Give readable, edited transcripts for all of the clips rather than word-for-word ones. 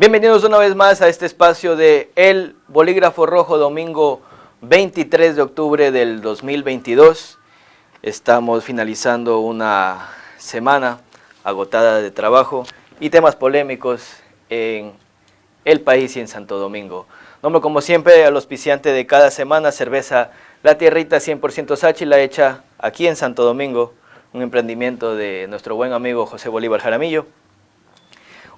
Bienvenidos una vez más a este espacio de El Bolígrafo Rojo, domingo 23 de octubre del 2022. Estamos finalizando una semana agotada de trabajo y temas polémicos en el país y en Santo Domingo. Nombro como siempre al auspiciante de cada semana, cerveza La Tierrita 100% Sáchila, hecha aquí en Santo Domingo, un emprendimiento de nuestro buen amigo José Bolívar Jaramillo.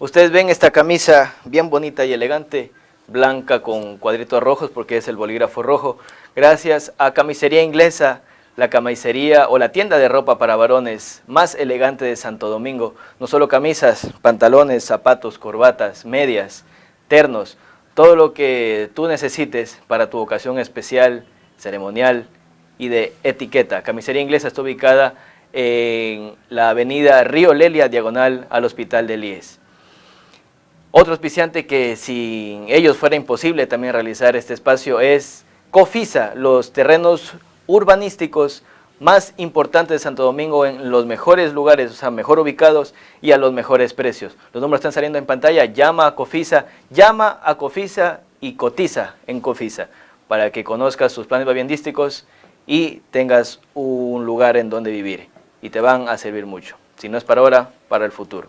Ustedes ven esta camisa bien bonita y elegante, blanca con cuadritos rojos porque es el bolígrafo rojo. Gracias a Camisería Inglesa, la camisería o la tienda de ropa para varones más elegante de Santo Domingo. No solo camisas, pantalones, zapatos, corbatas, medias, ternos, todo lo que tú necesites para tu ocasión especial, ceremonial y de etiqueta. Camisería Inglesa está ubicada en la avenida Río Lelia, diagonal al Hospital del IES. Otro auspiciante que sin ellos fuera imposible también realizar este espacio es Cofisa, los terrenos urbanísticos más importantes de Santo Domingo en los mejores lugares, o sea, mejor ubicados y a los mejores precios. Los números están saliendo en pantalla, llama a Cofisa y cotiza en Cofisa para que conozcas sus planes viviendísticos y tengas un lugar en donde vivir y te van a servir mucho. Si no es para ahora, para el futuro.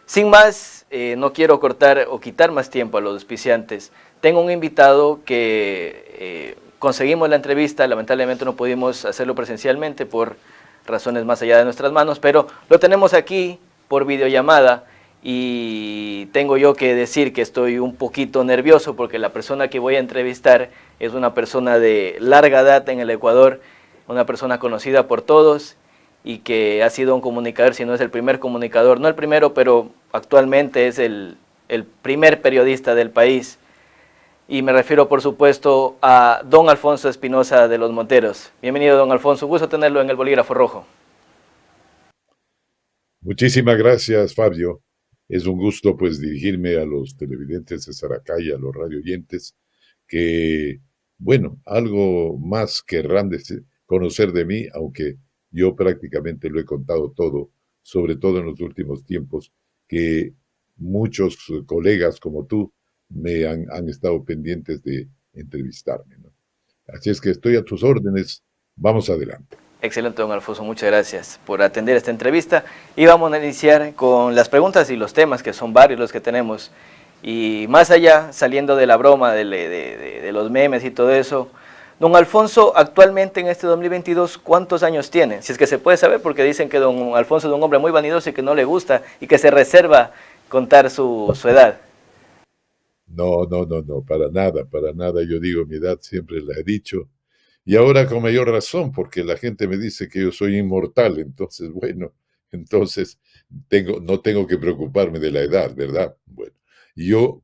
Sin más, no quiero cortar o quitar más tiempo a los auspiciantes. Tengo un invitado que conseguimos la entrevista, lamentablemente no pudimos hacerlo presencialmente por razones más allá de nuestras manos, pero lo tenemos aquí por videollamada y tengo yo que decir que estoy un poquito nervioso porque la persona que voy a entrevistar es una persona de larga data en el Ecuador, una persona conocida por todos y que ha sido un comunicador, si no es el primer comunicador, no el primero, pero actualmente es el primer periodista del país. Y me refiero, por supuesto, a don Alfonso Espinosa de los Monteros. Bienvenido, don Alfonso, gusto tenerlo en el Bolígrafo Rojo. Muchísimas gracias, Fabio. Es un gusto, pues, dirigirme a los televidentes de Saracay, a los radioyentes, que, bueno, algo más querrán conocer de mí, aunque yo prácticamente lo he contado todo, sobre todo en los últimos tiempos, que muchos colegas como tú han estado pendientes de entrevistarme, ¿no? Así es que estoy a tus órdenes. Vamos adelante. Excelente, don Alfonso, muchas gracias por atender esta entrevista. Y vamos a iniciar con las preguntas y los temas, que son varios los que tenemos. Y más allá, saliendo de la broma, de los memes y todo eso, don Alfonso, actualmente en este 2022, ¿cuántos años tiene? Si es que se puede saber, porque dicen que don Alfonso es un hombre muy vanidoso y que no le gusta y que se reserva contar su edad. No, no, no, no, para nada, para nada. Yo digo mi edad, siempre la he dicho. Y ahora con mayor razón, porque la gente me dice que yo soy inmortal. Entonces, bueno, entonces no tengo que preocuparme de la edad, ¿verdad? Bueno, yo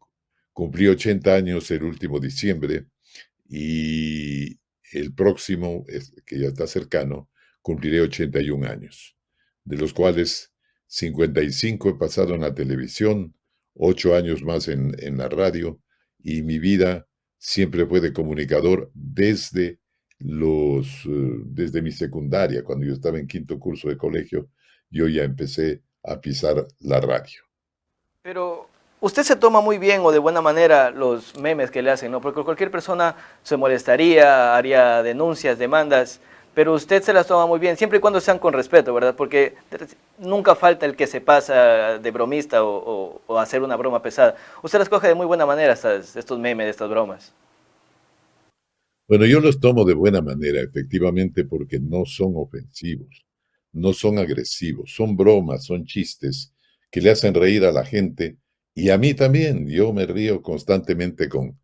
cumplí 80 años el último diciembre y el próximo, que ya está cercano, cumpliré 81 años, de los cuales 55 he pasado en la televisión, 8 años más en la radio, y mi vida siempre fue de comunicador desde mi secundaria. Cuando yo estaba en quinto curso de colegio, yo ya empecé a pisar la radio. Pero usted se toma muy bien o de buena manera los memes que le hacen, ¿no? Porque cualquier persona se molestaría, haría denuncias, demandas, pero usted se las toma muy bien, siempre y cuando sean con respeto, ¿verdad? Porque nunca falta el que se pasa de bromista o hacer una broma pesada. Usted las coge de muy buena manera estos memes, estas bromas. Bueno, yo los tomo de buena manera, efectivamente, porque no son ofensivos, no son agresivos, son bromas, son chistes que le hacen reír a la gente y a mí también. Yo me río constantemente con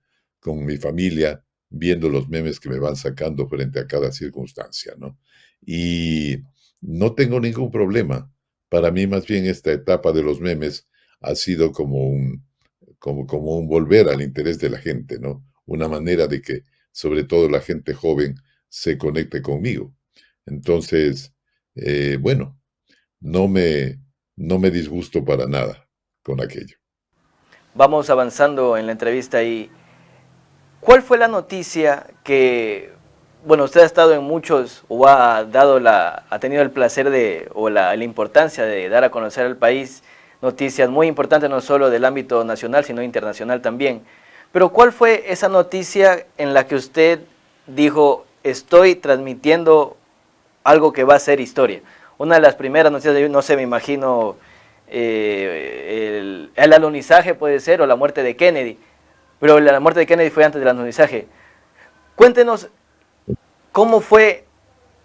mi familia viendo los memes que me van sacando frente a cada circunstancia, ¿no? Y no tengo ningún problema. Para mí, más bien, esta etapa de los memes ha sido como un volver al interés de la gente, ¿no? Una manera de que sobre todo la gente joven, se conecte conmigo. Entonces, bueno, no me, no me disgusto para nada con aquello. Vamos avanzando en la entrevista y ¿cuál fue la noticia que, bueno, usted ha estado en muchos o ha tenido el placer de, o la importancia de dar a conocer al país noticias muy importantes, no solo del ámbito nacional, sino internacional también. Pero ¿cuál fue esa noticia en la que usted dijo, estoy transmitiendo algo que va a ser historia? Una de las primeras noticias, yo no sé, me imagino el alunizaje puede ser, o la muerte de Kennedy, pero la muerte de Kennedy fue antes del alunizaje. Cuéntenos cómo fue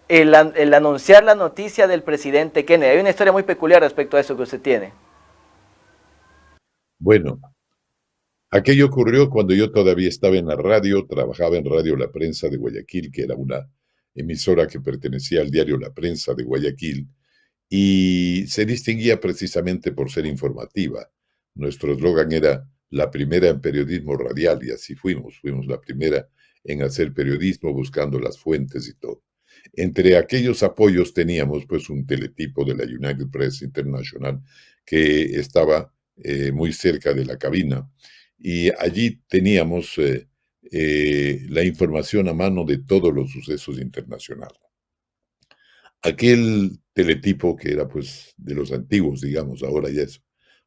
el anunciar la noticia del presidente Kennedy. Hay una historia muy peculiar respecto a eso que usted tiene. Bueno, aquello ocurrió cuando yo todavía estaba en la radio, trabajaba en Radio La Prensa de Guayaquil, que era una emisora que pertenecía al diario La Prensa de Guayaquil, y se distinguía precisamente por ser informativa. Nuestro eslogan era la primera en periodismo radial, y así fuimos la primera en hacer periodismo buscando las fuentes y todo. Entre aquellos apoyos teníamos pues un teletipo de la United Press International que estaba muy cerca de la cabina, y allí teníamos la información a mano de todos los sucesos internacionales. Aquel teletipo que era pues de los antiguos, digamos, ahora ya eso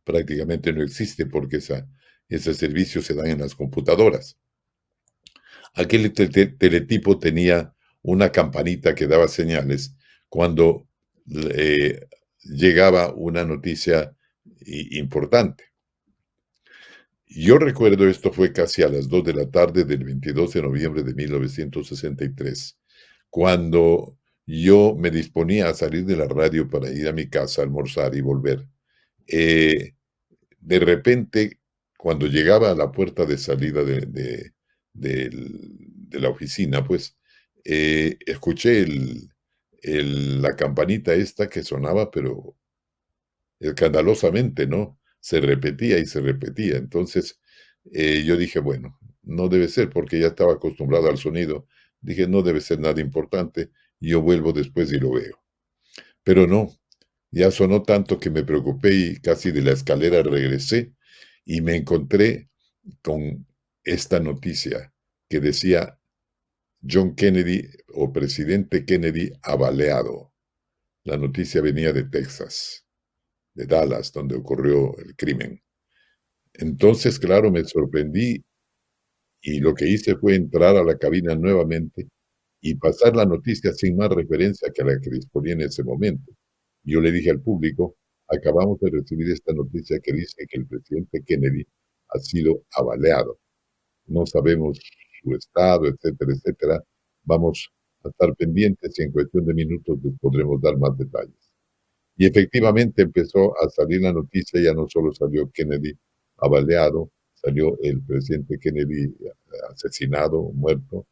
prácticamente no existe porque ese servicio se dan en las computadoras. Aquel teletipo tenía una campanita que daba señales cuando llegaba una noticia importante. Yo recuerdo, esto fue casi a las 2 de la tarde del 22 de noviembre de 1963, cuando yo me disponía a salir de la radio para ir a mi casa a almorzar y volver. De repente, cuando llegaba a la puerta de salida de la oficina, pues escuché la campanita esta que sonaba, pero escandalosamente, ¿no? Se repetía y se repetía. Entonces yo dije, bueno, no debe ser porque ya estaba acostumbrado al sonido. Dije, no debe ser nada importante, yo vuelvo después y lo veo. Pero no, ya sonó tanto que me preocupé y casi de la escalera regresé y me encontré con esta noticia que decía John Kennedy o presidente Kennedy abaleado. La noticia venía de Texas, de Dallas, donde ocurrió el crimen. Entonces, claro, me sorprendí y lo que hice fue entrar a la cabina nuevamente y pasar la noticia sin más referencia que a la que disponía en ese momento. Yo le dije al público, acabamos de recibir esta noticia que dice que el presidente Kennedy ha sido abaleado. No sabemos su estado, etcétera, etcétera. Vamos a estar pendientes y en cuestión de minutos les podremos dar más detalles. Y efectivamente empezó a salir la noticia, ya no solo salió Kennedy abaleado, salió el presidente Kennedy asesinado, muerto.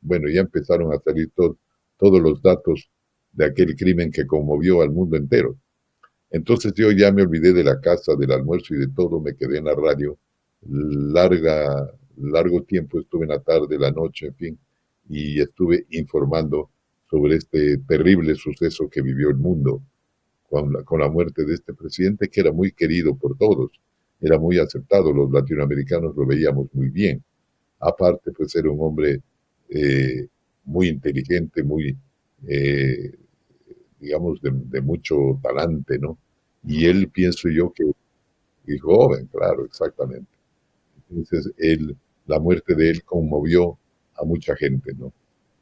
Bueno, ya empezaron a salir todos los datos de aquel crimen que conmovió al mundo entero. Entonces yo ya me olvidé de la casa, del almuerzo y de todo, me quedé en la radio. Largo tiempo estuve en la tarde, la noche, en fin, y estuve informando sobre este terrible suceso que vivió el mundo con la muerte de este presidente que era muy querido por todos, era muy aceptado, los latinoamericanos lo veíamos muy bien. Aparte, pues era un hombre eh, muy inteligente, muy, eh, digamos, de mucho talante, ¿no? Y él, pienso yo, y joven, claro, exactamente. Entonces, la muerte de él conmovió a mucha gente, ¿no?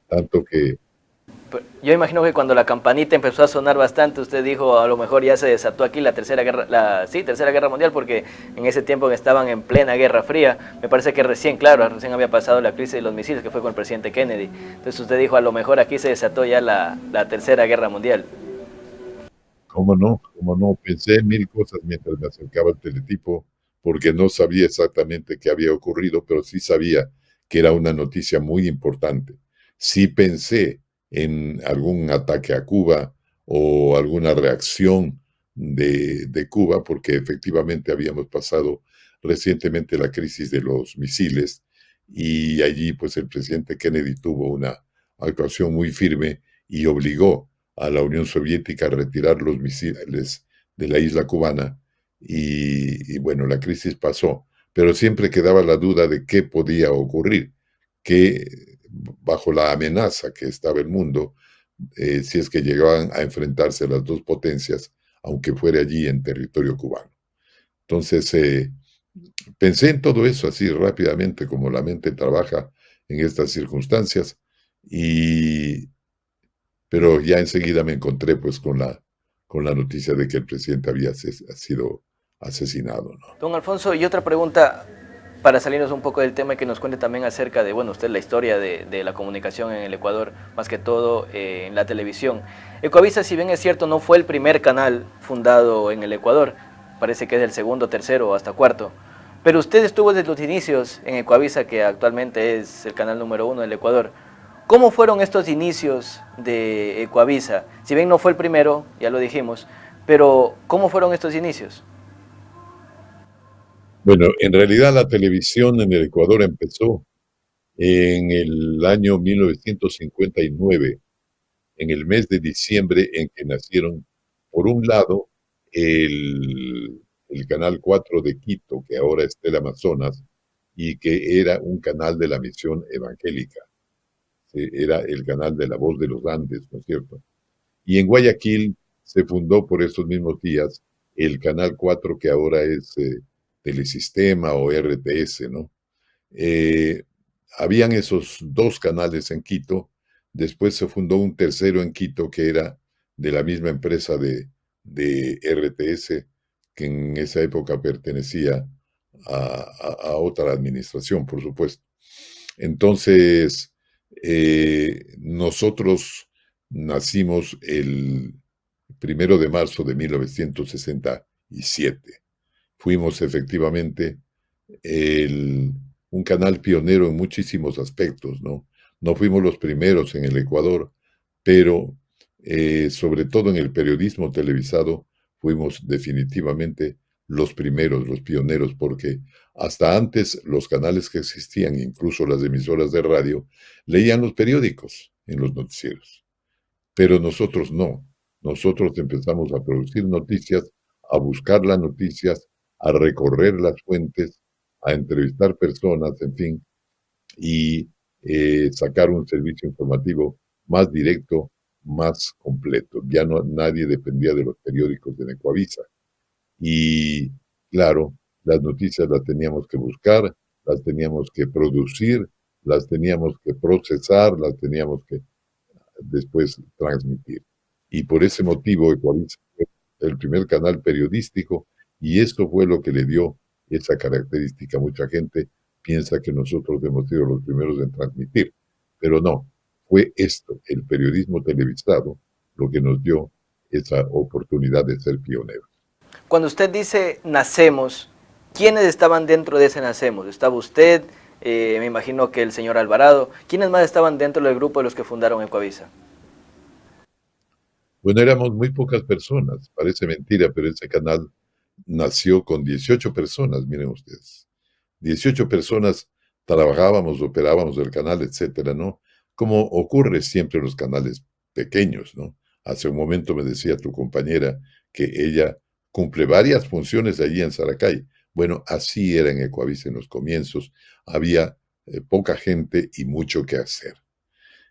Tanto que, Yo imagino que cuando la campanita empezó a sonar bastante, usted dijo, a lo mejor ya se desató aquí la tercera guerra, tercera guerra mundial, porque en ese tiempo que estaban en plena Guerra Fría, me parece que recién había pasado la crisis de los misiles, que fue con el presidente Kennedy. Entonces usted dijo, a lo mejor aquí se desató ya la tercera guerra mundial. cómo no, pensé en mil cosas mientras me acercaba al teletipo, porque no sabía exactamente qué había ocurrido, pero sí sabía que era una noticia muy importante. Sí pensé en algún ataque a Cuba o alguna reacción de Cuba, porque efectivamente habíamos pasado recientemente la crisis de los misiles y allí pues el presidente Kennedy tuvo una actuación muy firme y obligó a la Unión Soviética a retirar los misiles de la isla cubana y bueno, la crisis pasó, pero siempre quedaba la duda de qué podía ocurrir, que bajo la amenaza que estaba el mundo, si es que llegaban a enfrentarse las dos potencias, aunque fuera allí en territorio cubano. Entonces, pensé en todo eso así rápidamente, como la mente trabaja en estas circunstancias, y, pero ya enseguida me encontré pues con la noticia de que el presidente había sido asesinado, ¿no? Don Alfonso, y otra pregunta para salirnos un poco del tema y que nos cuente también acerca de, bueno, usted la historia de la comunicación en el Ecuador, más que todo en la televisión. Ecuavisa, si bien es cierto, no fue el primer canal fundado en el Ecuador, parece que es el segundo, tercero o hasta cuarto, pero usted estuvo desde los inicios en Ecuavisa, que actualmente es el canal número uno del Ecuador. ¿Cómo fueron estos inicios de Ecuavisa? Si bien no fue el primero, ya lo dijimos, pero ¿cómo fueron estos inicios? Bueno, en realidad la televisión en el Ecuador empezó en el año 1959, en el mes de diciembre, en que nacieron, por un lado, el Canal 4 de Quito, que ahora es Teleamazonas, y que era un canal de la misión evangélica. Era el canal de la voz de los Andes, ¿no es cierto? Y en Guayaquil se fundó por estos mismos días el Canal 4, que ahora es Telesistema o RTS, ¿no? Eh, Habían esos dos canales en Quito, después se fundó un tercero en Quito que era de la misma empresa de RTS, que en esa época pertenecía a otra administración, por supuesto. Entonces, nosotros nacimos el 1 de marzo de 1967. Fuimos efectivamente el, un canal pionero en muchísimos aspectos, ¿no? No fuimos los primeros en el Ecuador, pero sobre todo en el periodismo televisado fuimos definitivamente los primeros, los pioneros, porque hasta antes los canales que existían, incluso las emisoras de radio, leían los periódicos en los noticieros, pero nosotros no. Nosotros empezamos a producir noticias, a buscar las noticias, a recorrer las fuentes, a entrevistar personas, en fin, y sacar un servicio informativo más directo, más completo. Ya no nadie dependía de los periódicos de Necoavisa. Y claro, las noticias las teníamos que buscar, las teníamos que producir, las teníamos que procesar, las teníamos que después transmitir. Y por ese motivo Ecuavisa fue el primer canal periodístico y esto fue lo que le dio esa característica. Mucha gente piensa que nosotros hemos sido los primeros en transmitir, pero no, fue esto, el periodismo televisado, lo que nos dio esa oportunidad de ser pioneros. Cuando usted dice nacemos, ¿quiénes estaban dentro de ese nacemos? ¿Estaba usted? Me imagino que el señor Alvarado. ¿Quiénes más estaban dentro del grupo de los que fundaron Ecuavisa? Bueno, éramos muy pocas personas, parece mentira, pero ese canal nació con 18 personas, miren ustedes. 18 personas trabajábamos, operábamos el canal, etcétera, ¿no? Como ocurre siempre en los canales pequeños, ¿no? Hace un momento me decía tu compañera que ella cumple varias funciones allí en Saracay. Bueno, así era en Ecuavisa en los comienzos. Había poca gente y mucho que hacer.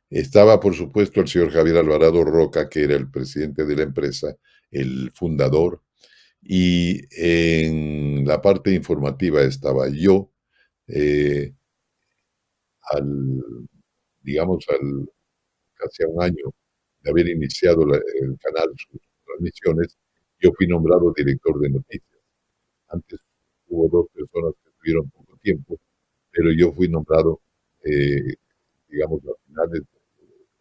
Estaba, por supuesto, el señor Javier Alvarado Roca, que era el presidente de la empresa, el fundador, y en la parte informativa estaba yo, eh, al, digamos, casi a un año de haber iniciado el canal, sus transmisiones, yo fui nombrado director de noticias. Antes hubo dos personas que tuvieron poco tiempo, pero yo fui nombrado, eh, digamos, a finales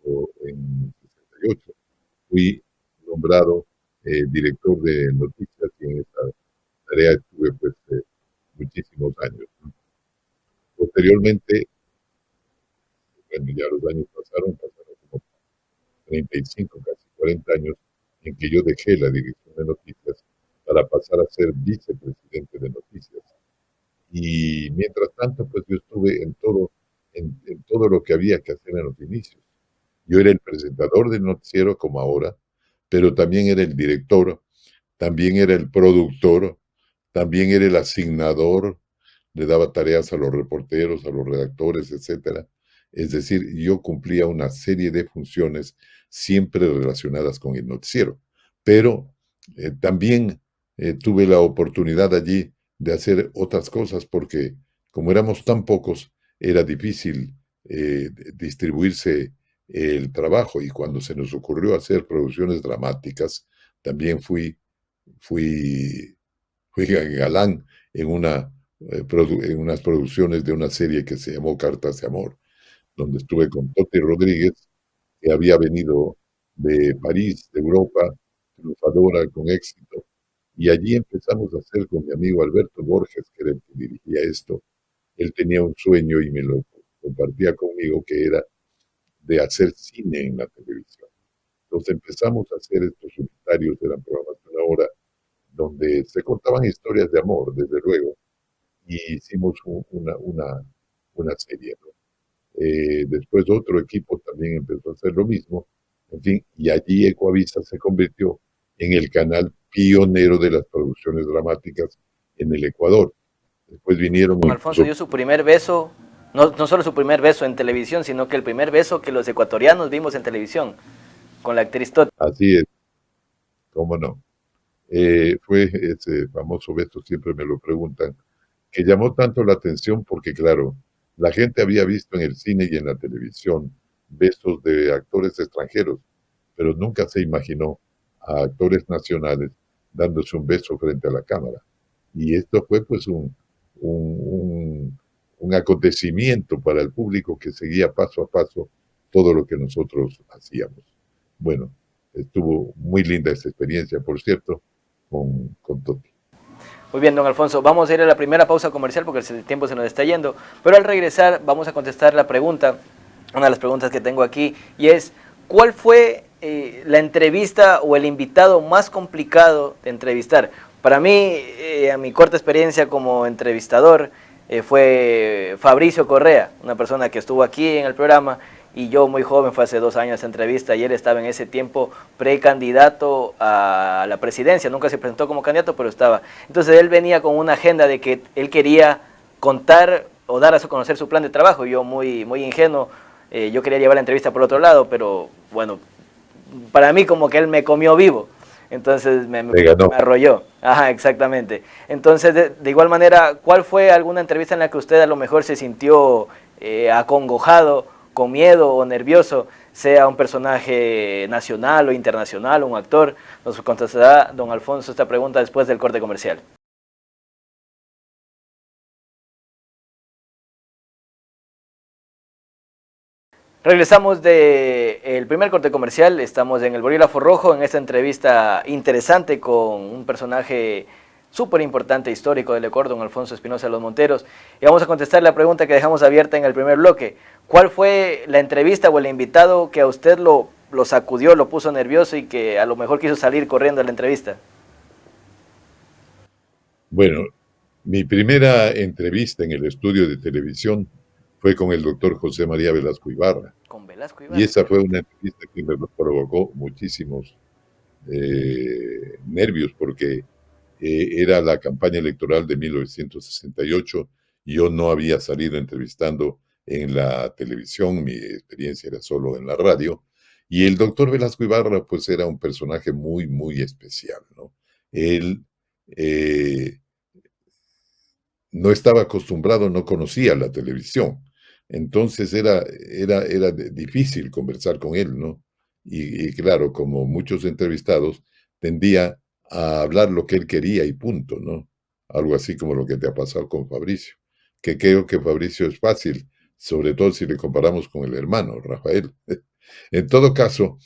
o en 68. Fui nombrado director de noticias y en esa tarea estuve pues muchísimos años, ¿no? Posteriormente, bueno, ya los años pasaron como 35, casi 40 años, en que yo dejé la dirección de noticias para pasar a ser vicepresidente de noticias. Y mientras tanto, pues yo estuve en todo lo que había que hacer en los inicios. Yo era el presentador del noticiero como ahora, pero también era el director, también era el productor, también era el asignador, le daba tareas a los reporteros, a los redactores, etcétera. Es decir, yo cumplía una serie de funciones siempre relacionadas con el noticiero, pero También tuve la oportunidad allí de hacer otras cosas porque como éramos tan pocos, era difícil distribuirse el trabajo y cuando se nos ocurrió hacer producciones dramáticas, también fui, fui galán en, en unas producciones de una serie que se llamó Cartas de Amor, donde estuve con Toti Rodríguez, que había venido de París, de Europa, triunfadora con éxito. Y allí empezamos a hacer con mi amigo Alberto Borges, que era el que dirigía esto. Él tenía un sueño y me lo compartía conmigo, que era de hacer cine en la televisión. Entonces empezamos a hacer estos unitarios, eran programas de una hora, donde se contaban historias de amor, desde luego, y hicimos una serie, ¿no? Después otro equipo también empezó a hacer lo mismo, en fin, y allí Ecuavisa se convirtió en el canal pionero de las producciones dramáticas en el Ecuador. Después vinieron Don Alfonso incluso, dio su primer beso, no solo su primer beso en televisión, sino que el primer beso que los ecuatorianos vimos en televisión, con la actriz Toti. así es, cómo no, fue ese famoso beso, siempre me lo preguntan, que llamó tanto la atención porque, claro, la gente había visto en el cine y en la televisión besos de actores extranjeros, pero nunca se imaginó a actores nacionales dándose un beso frente a la cámara. Y esto fue pues un, un, un acontecimiento para el público que seguía paso a paso todo lo que nosotros hacíamos. Bueno, estuvo muy linda esa experiencia, por cierto, con Toti. Muy bien, don Alfonso, vamos a ir a la primera pausa comercial porque el tiempo se nos está yendo, pero al regresar vamos a contestar la pregunta, una de las preguntas que tengo aquí, y es, ¿cuál fue la entrevista o el invitado más complicado de entrevistar? Para mí, a mi corta experiencia como entrevistador, fue Fabricio Correa, una persona que estuvo aquí en el programa, y yo muy joven, fue hace 2 años esa entrevista, y él estaba en ese tiempo precandidato a la presidencia, nunca se presentó como candidato, pero estaba. Entonces él venía con una agenda de que él quería contar o dar a conocer su plan de trabajo, y yo muy ingenuo, yo quería llevar la entrevista por otro lado, pero bueno, para mí como que él me comió vivo. Entonces Me ganó. me arrolló. Ajá, exactamente. Entonces, de igual manera, ¿cuál fue alguna entrevista en la que usted a lo mejor se sintió acongojado, con miedo o nervioso, sea un personaje nacional o internacional, un actor? Nos contestará don Alfonso esta pregunta después del corte comercial. Regresamos del primer corte comercial, estamos en el Bolígrafo Rojo, en esta entrevista interesante con un personaje súper importante, histórico del Ecuador, don Alfonso Espinosa de los Monteros, y vamos a contestar la pregunta que dejamos abierta en el primer bloque. ¿Cuál fue la entrevista o el invitado que a usted lo sacudió, lo puso nervioso y que a lo mejor quiso salir corriendo de la entrevista? Bueno, mi primera entrevista en el estudio de televisión fue con el doctor José María Velasco Ibarra. Con Velasco Y Ibarra. esa fue una entrevista que me provocó muchísimos nervios porque era la campaña electoral de 1968 y yo no había salido entrevistando en la televisión, mi experiencia era solo en la radio. Y el doctor Velasco Ibarra pues era un personaje muy especial, ¿no? Él eh, no estaba acostumbrado, no conocía la televisión. Entonces era difícil conversar con él, ¿no? Y claro, como muchos entrevistados, tendía a hablar lo que él quería y punto, ¿no? Algo así como lo que te ha pasado con Fabricio, que creo que Fabricio es fácil, sobre todo si le comparamos con el hermano, Rafael. En todo caso,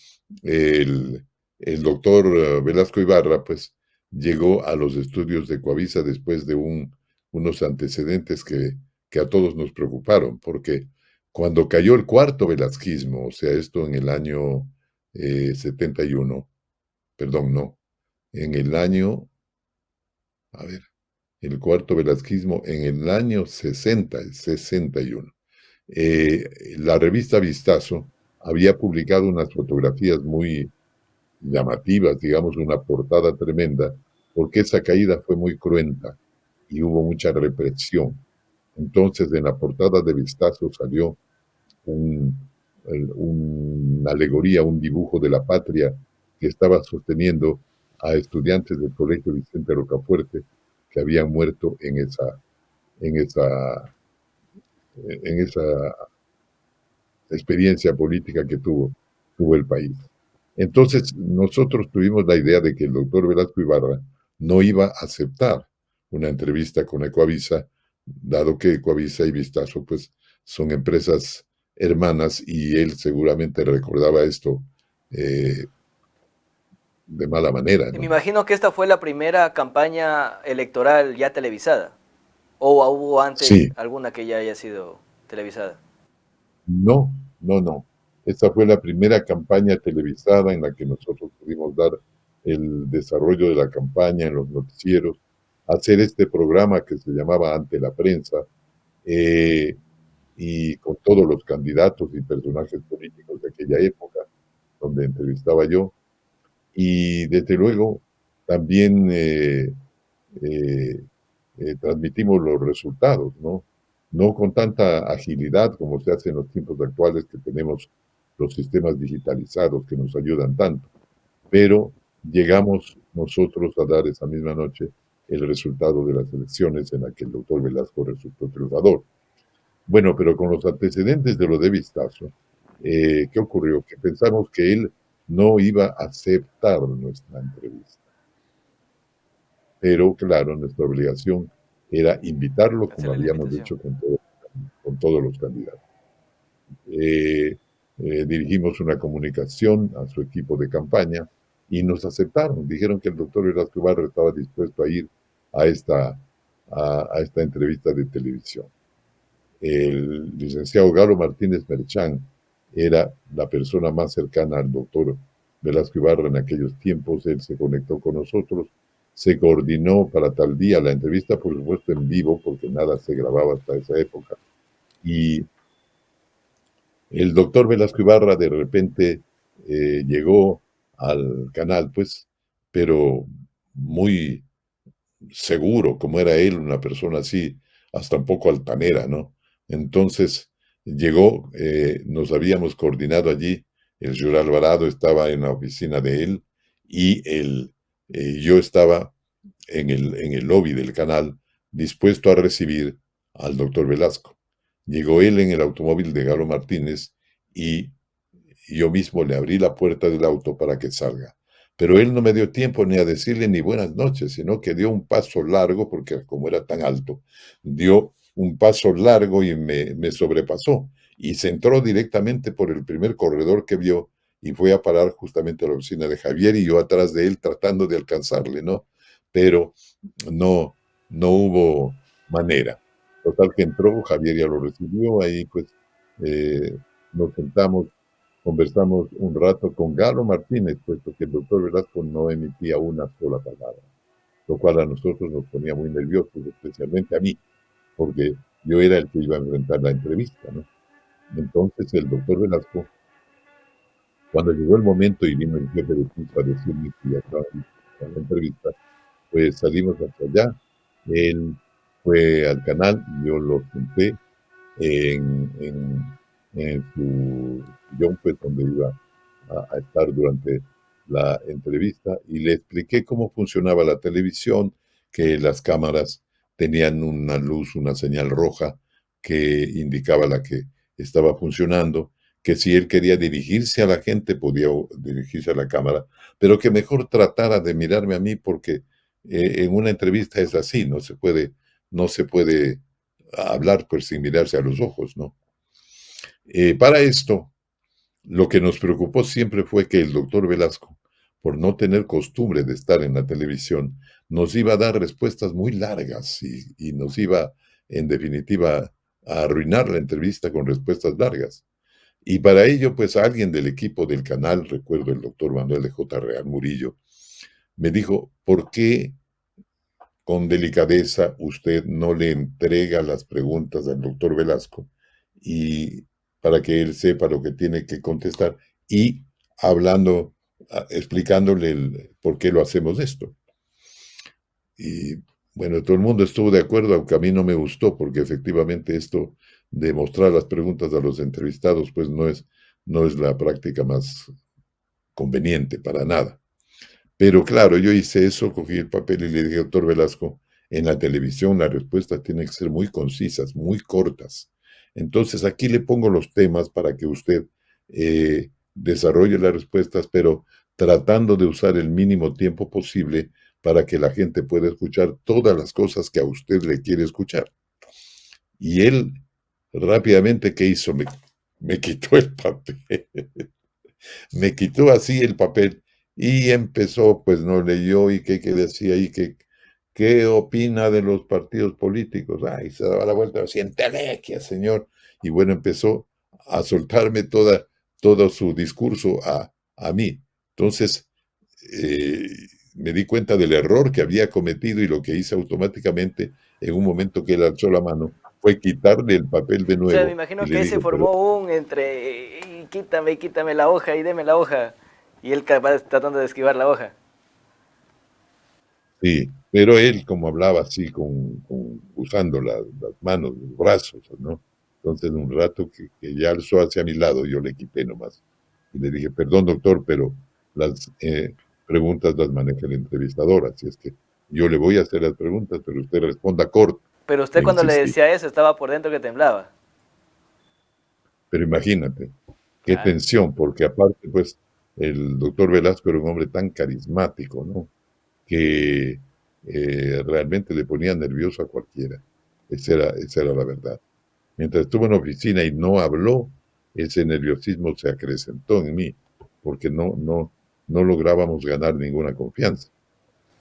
el, el doctor Velasco Ibarra, pues, llegó a los estudios de Coavisa después de unos antecedentes que a todos nos preocuparon, porque cuando cayó el cuarto velasquismo, o sea, esto en el año 71, perdón, no, en el año, a ver, el cuarto velasquismo en el año 60, el 61. La revista Vistazo había publicado unas fotografías muy llamativas, digamos, una portada tremenda, porque esa caída fue muy cruenta y hubo mucha represión. Entonces, en la portada de Vistazo salió un, una alegoría, un dibujo de la patria que estaba sosteniendo a estudiantes del Colegio Vicente Rocafuerte que habían muerto en esa, en esa experiencia política que tuvo el país. Entonces, nosotros tuvimos la idea de que el doctor Velasco Ibarra no iba a aceptar una entrevista con Ecoavisa, dado que Ecoavisa y Vistazo, pues, son empresas hermanas y él seguramente recordaba esto eh, de mala manera, Y me ¿no? imagino que esta fue la primera campaña electoral ya televisada. ¿O hubo antes Sí, alguna que ya haya sido televisada? no, no, no. Esa fue la primera campaña televisada en la que nosotros pudimos dar el desarrollo de la campaña en los noticieros, hacer este programa que se llamaba Ante la Prensa, eh, y con todos los candidatos y personajes políticos de aquella época, donde entrevistaba yo, y desde luego también eh, transmitimos los resultados, ¿no? No con tanta agilidad como se hace en los tiempos actuales que tenemos los sistemas digitalizados que nos ayudan tanto, pero llegamos nosotros a dar esa misma noche el resultado de las elecciones en la que el doctor Velasco resultó triunfador. Bueno, pero con los antecedentes de lo de Vistazo, ¿qué ocurrió? Que pensamos que él no iba a aceptar nuestra entrevista. Pero claro, nuestra obligación era invitarlo como Hacerle la habíamos invitación. hecho con todos los candidatos. Eh, Dirigimos una comunicación a su equipo de campaña y nos aceptaron. Dijeron que el doctor Velasco Ibarra estaba dispuesto a ir a a esta entrevista de televisión. El licenciado Galo Martínez Merchán era la persona más cercana al doctor Velasco Ibarra en aquellos tiempos. Él se conectó con nosotros, se coordinó para tal día la entrevista, por supuesto en vivo, porque nada se grababa hasta esa época. Y el doctor Velasco Ibarra de repente llegó al canal, pues, pero muy seguro, como era él, una persona así, hasta un poco altanera, ¿no? Entonces llegó, nos habíamos coordinado allí, el señor Alvarado estaba en la oficina de él y yo estaba en el lobby del canal, dispuesto a recibir al doctor Velasco. Llegó él en el automóvil de Galo Martínez y yo mismo le abrí la puerta del auto para que salga. Pero él no me dio tiempo ni a decirle ni buenas noches, sino que dio un paso largo, porque como era tan alto, dio un paso largo y me sobrepasó. Y se entró directamente por el primer corredor que vio y fue a parar justamente a la oficina de Javier y yo atrás de él tratando de alcanzarle, ¿no? Pero no, no hubo manera. Total que entró, Javier ya lo recibió, ahí pues nos sentamos, conversamos un rato con Galo Martínez, puesto que el doctor Velasco no emitía una sola palabra, lo cual a nosotros nos ponía muy nerviosos, especialmente a mí, porque yo era el que iba a enfrentar la entrevista, ¿no? Entonces el doctor Velasco, cuando llegó el momento y vino el jefe de piso a decirme que ya estaba lista para la entrevista, pues salimos hacia allá. Él fue al canal, yo lo senté en, en, en su sillón, pues donde iba a estar durante la entrevista y le expliqué cómo funcionaba la televisión, que las cámaras tenían una luz, una señal roja que indicaba la que estaba funcionando, que si él quería dirigirse a la gente podía dirigirse a la cámara, pero que mejor tratara de mirarme a mí porque en una entrevista es así, no se puede hablar pues sin mirarse a los ojos, ¿no? Para esto, lo que nos preocupó siempre fue que el doctor Velasco, por no tener costumbre de estar en la televisión, nos iba a dar respuestas muy largas y nos iba, en definitiva, a arruinar la entrevista con respuestas largas. Y para ello, pues alguien del equipo del canal, recuerdo el doctor Manuel de J. Real Murillo, me dijo, ¿por qué con delicadeza usted no le entrega las preguntas al doctor Velasco y para que él sepa lo que tiene que contestar y hablando, explicándole por qué lo hacemos esto? Y bueno, todo el mundo estuvo de acuerdo, aunque a mí no me gustó, porque efectivamente esto de mostrar las preguntas a los entrevistados, pues no es la práctica más conveniente para nada. Pero claro, yo hice eso, cogí el papel y le dije, doctor Velasco, en la televisión las respuestas tienen que ser muy concisas, muy cortas. Entonces aquí le pongo los temas para que usted desarrolle las respuestas, pero tratando de usar el mínimo tiempo posible para que la gente pueda escuchar todas las cosas que a usted le quiere escuchar. Y él rápidamente, ¿qué hizo? Me quitó el papel. Me quitó así el papel y empezó, pues no leyó y qué decía y qué opina de los partidos políticos. Ay, se daba la vuelta, decía, entelequia, señor. Y bueno, empezó a soltarme todo su discurso a mí. Entonces, eh, me di cuenta del error que había cometido y lo que hice automáticamente en un momento que él alzó la mano fue quitarle el papel de O sea, me nuevo y imagino que le ahí se dije, pero formó un entre y quítame la hoja y deme la hoja. Y él capaz tratando de esquivar la hoja. sí, pero él como hablaba así, usando las manos, los brazos, ¿no? Entonces un rato que ya alzó hacia mi lado, yo le quité nomás. Y le dije, perdón doctor, pero las preguntas las maneja el entrevistador, así es que yo le voy a hacer las preguntas, pero usted responda corto. Pero usted Le cuando le insistí. decía eso estaba por dentro que temblaba. Pero imagínate, qué Claro. tensión, porque aparte, pues, el doctor Velasco era un hombre tan carismático, ¿no? Que realmente le ponía nervioso a cualquiera. Esa era la verdad. Mientras estuvo en la oficina y no habló, ese nerviosismo se acrecentó en mí, porque no lográbamos ganar ninguna confianza.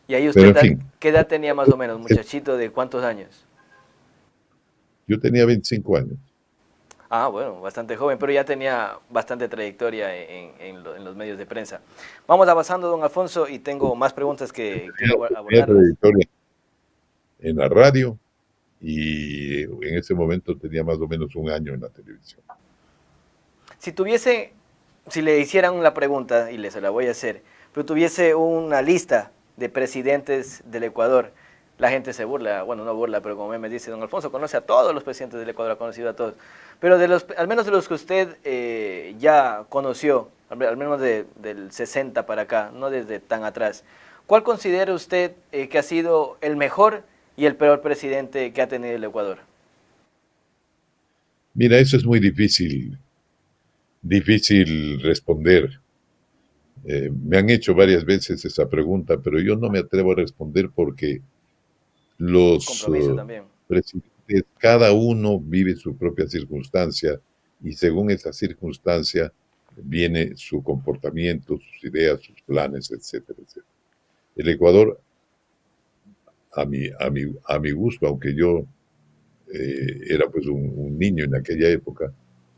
Y ahí Pero usted, en fin, ¿qué edad tenía más o menos, eh, muchachito de cuántos años? yo tenía 25 años. Ah, bueno, bastante joven, pero ya tenía bastante trayectoria en los medios de prensa. Vamos avanzando, don Alfonso, y tengo más preguntas que quiero Tenía abordarlas. trayectoria en la radio y en ese momento tenía más o menos un año en la televisión. Si tuviese, si le hicieran la pregunta, y se la voy a hacer, pero tuviese una lista de presidentes del Ecuador, la gente se burla, bueno, no burla, pero como me dice don Alfonso, conoce a todos los presidentes del Ecuador, ha conocido a todos. Pero al menos de los que usted ya conoció, al menos del 60 para acá, no desde tan atrás, ¿cuál considera usted que ha sido el mejor y el peor presidente que ha tenido el Ecuador? Mira, eso es muy difícil responder. Me han hecho varias veces esa pregunta, pero yo no me atrevo a responder porque los Compromiso también. presidentes, cada uno vive su propia circunstancia y según esa circunstancia viene su comportamiento, sus ideas, sus planes, etcétera, etcétera. El Ecuador, a mi gusto, aunque yo era pues un niño en aquella época,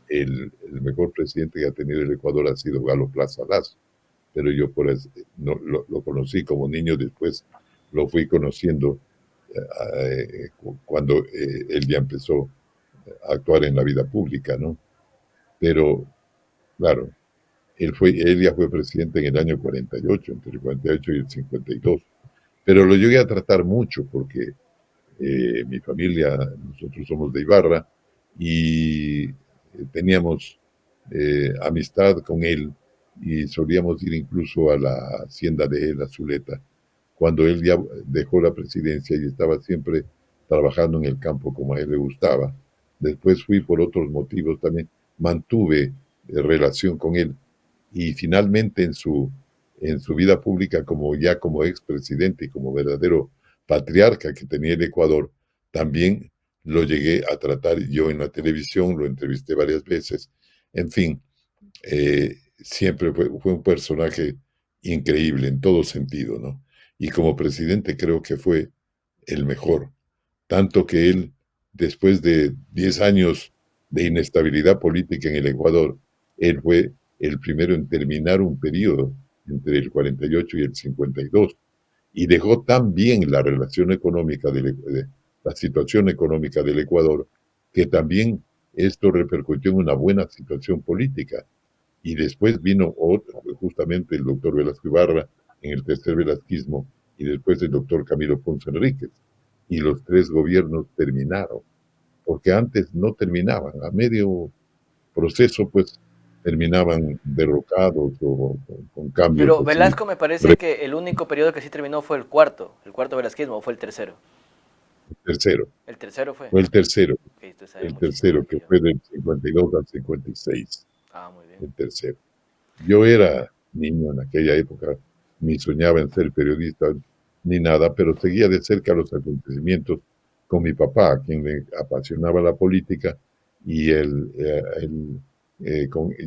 el mejor presidente que ha tenido el Ecuador ha sido Galo Plaza Lazo, pero yo por eso, no, lo conocí como niño, después lo fui conociendo cuando él ya empezó a actuar en la vida pública, ¿no? Pero, claro, él ya fue presidente en el año 48, entre el 48 y el 52, pero lo llegué a tratar mucho porque mi familia, nosotros somos de Ibarra y teníamos amistad con él y solíamos ir incluso a la hacienda de él, a Zuleta, cuando él ya dejó la presidencia y estaba siempre trabajando en el campo como a él le gustaba. Después fui por otros motivos también, mantuve relación con él y finalmente en su vida pública como ya como expresidente y como verdadero patriarca que tenía el Ecuador, también lo llegué a tratar yo en la televisión, lo entrevisté varias veces, en fin, siempre fue un personaje increíble en todo sentido, ¿no? Y como presidente creo que fue el mejor, tanto que él, después de 10 años de inestabilidad política en el Ecuador, él fue el primero en terminar un periodo entre el 48 y el 52 y dejó tan bien la relación económica la situación económica del Ecuador que también esto repercutió en una buena situación política. Y después vino otro, justamente el doctor Velasco Ibarra en el tercer velasquismo y después el doctor Camilo Ponce Enríquez. Y los tres gobiernos terminaron, porque antes no terminaban. A medio proceso, pues terminaban derrocados o con cambios Pero así. Velasco me parece que el único periodo que sí terminó fue el cuarto velasquismo, o fue el tercero. Tercero, El tercero fue. fue Ok, usted sabe el muchísimo tercero más que que yo. fue del 52 al 56, Ah, muy bien. el tercero. Yo era niño en aquella época, ni soñaba en ser periodista ni nada, pero seguía de cerca los acontecimientos con mi papá, a quien le apasionaba la política, y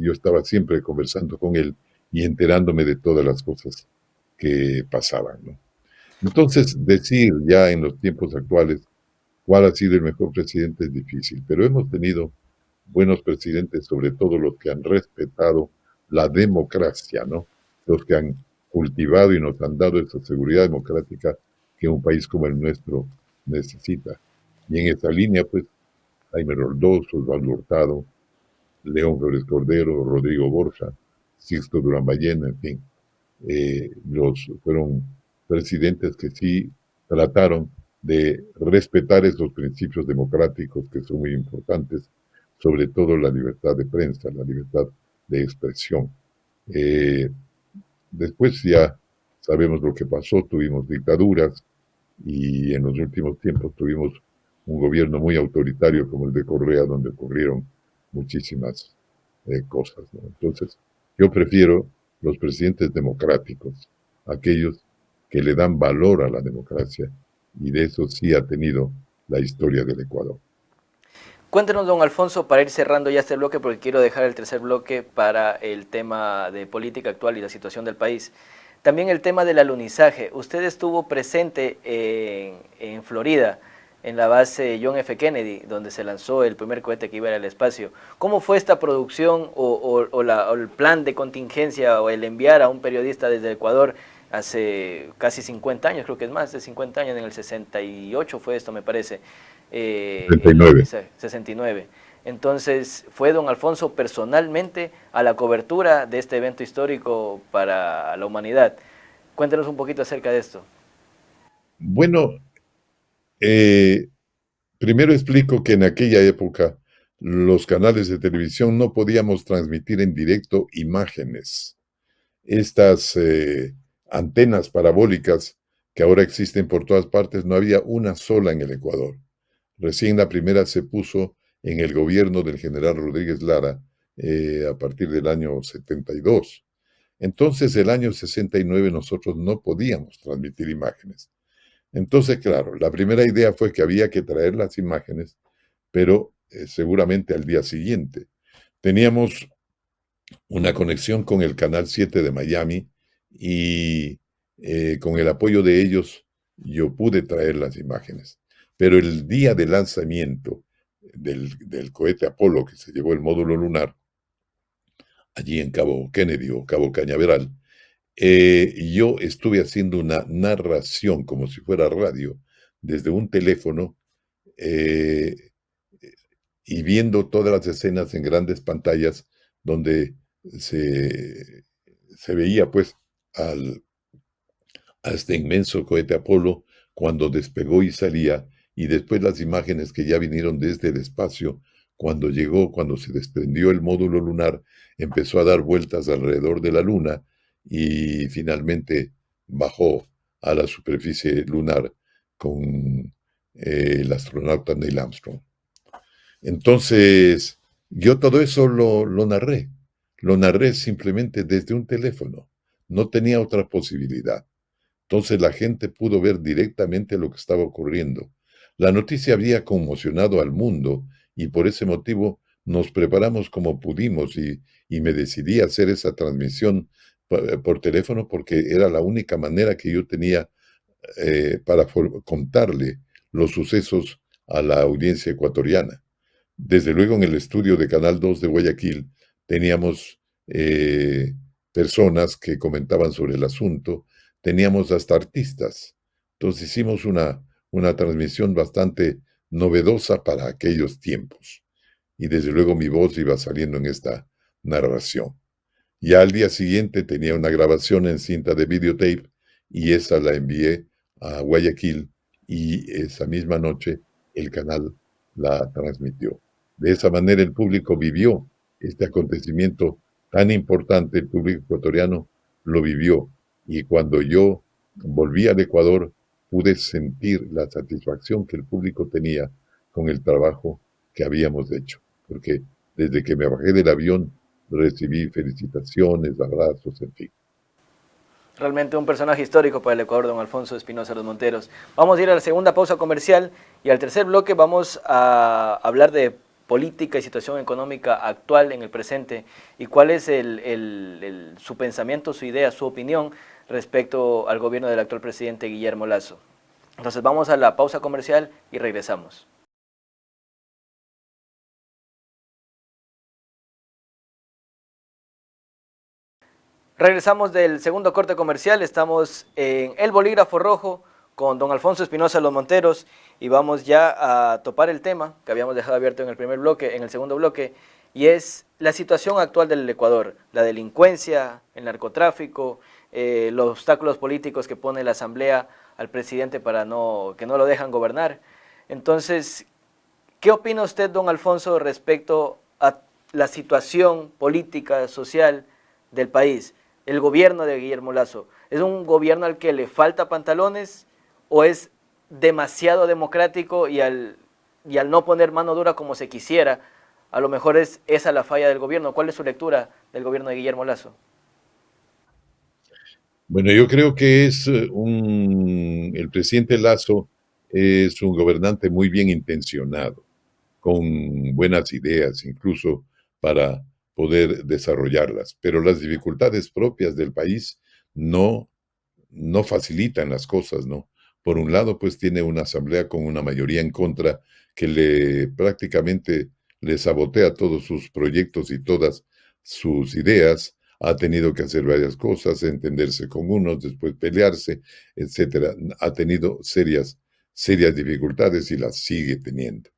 yo estaba siempre conversando con él y enterándome de todas las cosas que pasaban, ¿no? Entonces, decir ya en los tiempos actuales cuál ha sido el mejor presidente es difícil, pero hemos tenido buenos presidentes, sobre todo los que han respetado la democracia, ¿no? Los que han cultivado y nos han dado esa seguridad democrática que un país como el nuestro necesita. Y en esa línea, pues, Jaime Roldós, Osvaldo Hurtado, León Flores Cordero, Rodrigo Borja, Sixto Durán Ballena, en fin, fueron presidentes que sí trataron de respetar esos principios democráticos que son muy importantes, sobre todo la libertad de prensa, la libertad de expresión. Eh, Después ya sabemos lo que pasó, tuvimos dictaduras y en los últimos tiempos tuvimos un gobierno muy autoritario como el de Correa, donde ocurrieron muchísimas cosas, ¿no? Entonces, yo prefiero los presidentes democráticos, aquellos que le dan valor a la democracia, y de eso sí ha tenido la historia del Ecuador. Cuéntenos, don Alfonso, para ir cerrando ya este bloque, porque quiero dejar el tercer bloque para el tema de política actual y la situación del país. También el tema del alunizaje. Usted estuvo presente en Florida, en la base John F. Kennedy, donde se lanzó el primer cohete que iba al espacio. ¿Cómo fue esta producción o el plan de contingencia o el enviar a un periodista desde Ecuador hace casi 50 años, creo que es más de 50 años, en el 68 fue esto, me parece, el 39. alunizaje, 69. Entonces fue don Alfonso personalmente a la cobertura de este evento histórico para la humanidad. Cuéntenos un poquito acerca de esto. Bueno, eh, primero explico que en aquella época los canales de televisión no podíamos transmitir en directo imágenes. Estas antenas parabólicas que ahora existen por todas partes, no había una sola en el Ecuador. Recién la primera se puso en el gobierno del general Rodríguez Lara a partir del año 72. Entonces, el año 69 nosotros no podíamos transmitir imágenes. Entonces, claro, la primera idea fue que había que traer las imágenes, pero seguramente al día siguiente. Teníamos una conexión con el Canal 7 de Miami y con el apoyo de ellos yo pude traer las imágenes. Pero el día del lanzamiento del cohete Apolo que se llevó el módulo lunar, allí en Cabo Kennedy o Cabo Cañaveral, yo estuve haciendo una narración como si fuera radio desde un teléfono eh, y viendo todas las escenas en grandes pantallas donde se, se veía pues al, a este inmenso cohete Apolo cuando despegó y salía, y después las imágenes que ya vinieron desde el espacio, cuando llegó, cuando se desprendió el módulo lunar, empezó a dar vueltas alrededor de la Luna y finalmente bajó a la superficie lunar con el astronauta Neil Armstrong. Entonces, yo todo eso lo narré simplemente desde un teléfono, no tenía otra posibilidad. Entonces la gente pudo ver directamente lo que estaba ocurriendo. La noticia había conmocionado al mundo y por ese motivo nos preparamos como pudimos y me decidí a hacer esa transmisión por teléfono porque era la única manera que yo tenía para contarle los sucesos a la audiencia ecuatoriana. Desde luego en el estudio de Canal 2 de Guayaquil teníamos personas que comentaban sobre el asunto, teníamos hasta artistas. Entonces hicimos una transmisión bastante novedosa para aquellos tiempos. Y desde luego mi voz iba saliendo en esta narración. Ya al día siguiente tenía una grabación en cinta de videotape y esa la envié a Guayaquil y esa misma noche el canal la transmitió. De esa manera el público vivió este acontecimiento tan importante, el público ecuatoriano lo vivió. Y cuando yo volví al Ecuador, pude sentir la satisfacción que el público tenía con el trabajo que habíamos hecho. Porque desde que me bajé del avión, recibí felicitaciones, abrazos, en fin. Realmente un personaje histórico para el Ecuador, don Alfonso Espinosa Los Monteros. Vamos a ir a la segunda pausa comercial y al tercer bloque vamos a hablar de política y situación económica actual en el presente y cuál es su pensamiento, su idea, su opinión respecto al gobierno del actual presidente Guillermo Lasso. Entonces vamos a la pausa comercial y regresamos. Regresamos del segundo corte comercial, estamos en El Bolígrafo Rojo con don Alfonso Espinosa Los Monteros y vamos ya a topar el tema que habíamos dejado abierto en el primer bloque, en el segundo bloque, y es la situación actual del Ecuador, la delincuencia, el narcotráfico, los obstáculos políticos que pone la Asamblea al presidente para que no lo dejan gobernar. Entonces, ¿qué opina usted, don Alfonso, respecto a la situación política, social del país? El gobierno de Guillermo Lasso, ¿es un gobierno al que le falta pantalones o es demasiado democrático y al no poner mano dura como se quisiera, a lo mejor es esa la falla del gobierno? ¿Cuál es su lectura del gobierno de Guillermo Lasso? Bueno, yo creo que el presidente Lasso es un gobernante muy bien intencionado, con buenas ideas, incluso para poder desarrollarlas. Pero las dificultades propias del país no, no facilitan las cosas, ¿no? Por un lado, pues tiene una asamblea con una mayoría en contra que prácticamente le sabotea todos sus proyectos y todas sus ideas. Ha tenido que hacer varias cosas, entenderse con unos, después pelearse, etcétera. Ha tenido serias dificultades y las sigue teniendo.